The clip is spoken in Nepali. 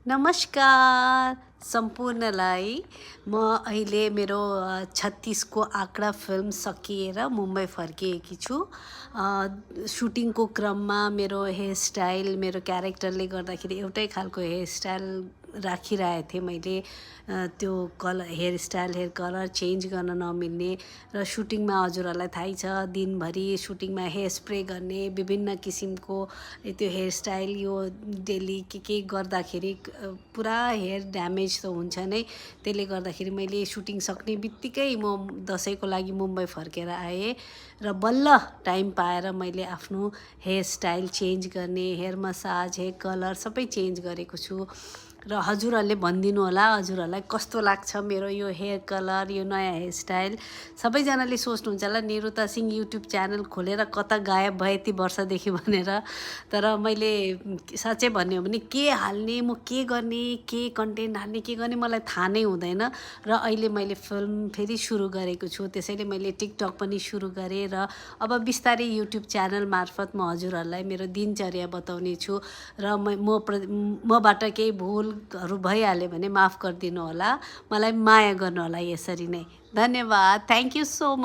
नमस्कार सम्पूर्णलाई। म अहिले मेरो 36 को आँकडा फिल्म सकिएर मुम्बई फर्किएकी छु। सुटिङको क्रममा मेरो हेयर स्टाइल मेरो क्यारेक्टरले गर्दाखेरि एउटै खालको हेयर स्टाइल राखिरहेको थिएँ मैले। त्यो hairstyle hair colour change गर्न नमिल्ने र सुटिङमा हजुरहरूलाई थाहै छ दिनभरि सुटिङमा हेयर स्प्रे गर्ने विभिन्न किसिमको त्यो हेयर स्टाइल यो डेली के गर्दाखेरि पुरा हेयर ड्यामेज त हुन्छ नै। त्यसले गर्दाखेरि मैले सुटिङ सक्ने बित्तिकै म दसैँको लागि मुम्बई फर्केर आएँ र बल्ल टाइम पाएर मैले आफ्नो हेयर स्टाइल चेन्ज गर्ने हेयर मसाज हेयर कलर सबै चेन्ज गरेको छु। र हजुरहरूले भनिदिनु होला हजुरहरूलाई कस्तो लाग्छ मेरो यो हेयर कलर यो नयाँ हेयर स्टाइल। सबैजनाले सोच्नुहुन्छ होला निरुता सिंह युट्युब च्यानल खोलेर कता गायब भए यति वर्षदेखि भनेर। तर मैले साँच्चै भन्ने हो भने के हाल्ने म के गर्ने के कन्टेन्ट हाल्ने के गर्ने मलाई थाहा नै हुँदैन। र अहिले मैले फिल्म फेरि सुरु गरेको छु त्यसैले मैले टिकटक पनि सुरु गरेँ र अब बिस्तारै युट्युब च्यानल मार्फत म हजुरहरूलाई मेरो दिनचर्या बताउने छु। र मबाट केही भुलहरू भइहाल्यो भने माफ गरिदिनु होला। मलाई माया गर्नु होला यसरी नै। धन्यवाद। Thank you so much.